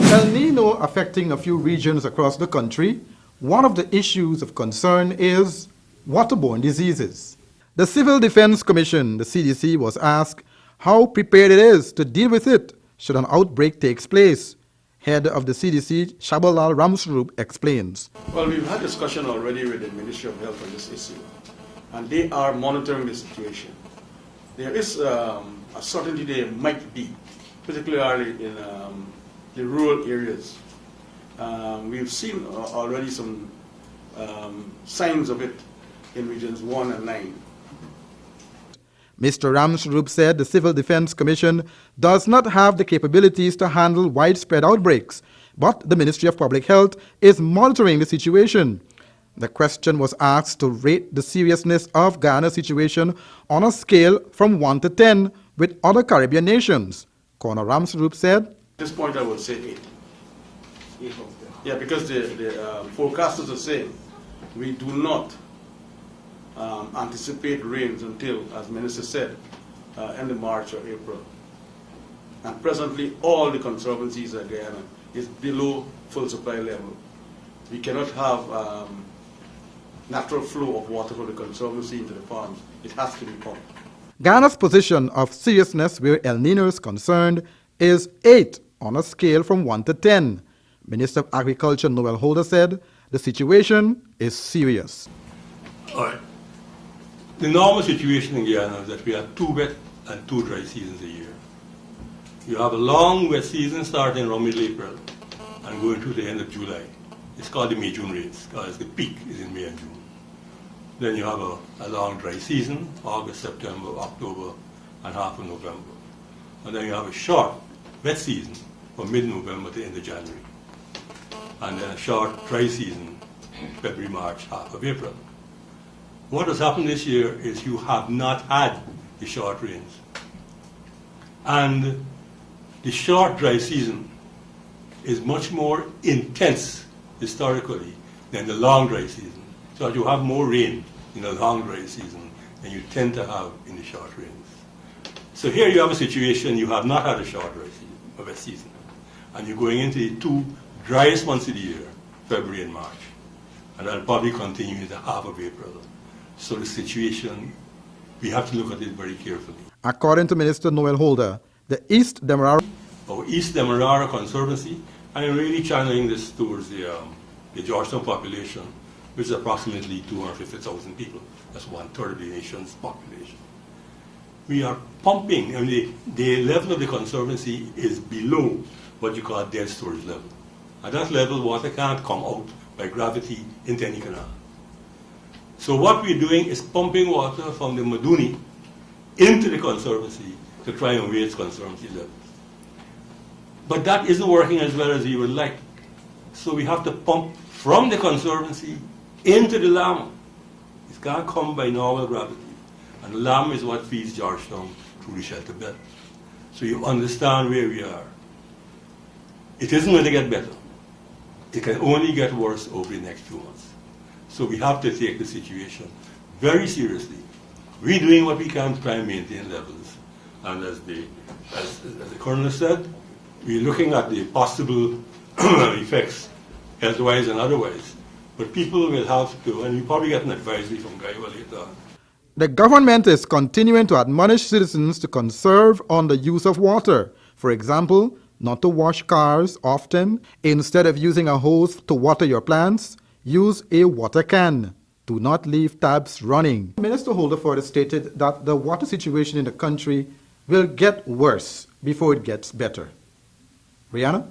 With El Nino affecting a few regions across the country, one of the issues of concern is waterborne diseases. The Civil Defense Commission, the CDC, was asked how prepared it is to deal with it should an outbreak take place. Head of the CDC, Shabalal Ramsrup, explains. Well, we've had discussion already with the Ministry of Health on this issue, and they are monitoring the situation. There is a certainty there might be, particularly in the rural areas. We've seen already some signs of it in regions 1 and 9. Mr. Ramsrup said the Civil Defense Commission does not have the capabilities to handle widespread outbreaks, but the Ministry of Public Health is monitoring the situation. The question was asked to rate the seriousness of Guyana's situation on a scale from 1 to 10 with other Caribbean nations. Colonel Ramsrup said, At this point I would say 8. 8 of them. Yeah, because the forecasters are saying we do not anticipate rains until, as Minister said, end of March or April. And presently all the conservancies at Guyana is below full supply level. We cannot have natural flow of water from the conservancy into the farms. It has to be pumped. Guyana's position of seriousness where El Nino is concerned is 8 on a scale from 1 to 10. Minister of Agriculture Noel Holder said the situation is serious. All right. The normal situation in Guyana is that we have 2 wet and 2 dry seasons a year. You have a long wet season starting around mid-April and going through the end of July. It's called the May-June rains because the peak is in May and June. Then you have a long dry season, August, September, October, and half of November. And then you have a short wet season from mid-November to end of January. And then a short dry season, February, March, half of April. What has happened this year is you have not had the short rains. And the short dry season is much more intense historically than the long dry season. So you have more rain in the long dry season than you tend to have in the short rains. So here you have a situation, you have not had a short dry season, a wet season. And you're going into the 2 driest months of the year, February and March. And that'll probably continue into half of April. So the situation, we have to look at it very carefully. According to Minister Noel Holder, the East Demerara, our East Demerara Conservancy, and I'm really channeling this towards the Georgetown population, which is approximately 250,000 people. That's 1/3 of the nation's population. We are pumping, I mean, the level of the Conservancy is below what you call dead storage level. At that level, water can't come out by gravity into any canal. So what we're doing is pumping water from the Maduni into the Conservancy to try and raise Conservancy levels. But that isn't working as well as we would like. So we have to pump from the Conservancy into the Lam. It can't come by normal gravity. And the Lam is what feeds Georgetown through the shelter belt. So you understand where we are. It isn't going to get better. It can only get worse over the next few months. So we have to take the situation very seriously. We're doing what we can to try and maintain levels. And as the Colonel said, we're looking at the possible effects, health-wise and otherwise. But people will have to, and we probably get an advisory from Guyana later on. the government is continuing to admonish citizens to conserve on the use of water. For example, not to wash cars often. Instead of using a hose to water your plants, use a water can. Do not leave taps running. Minister Holder further stated that the water situation in the country will get worse before it gets better. Rihanna?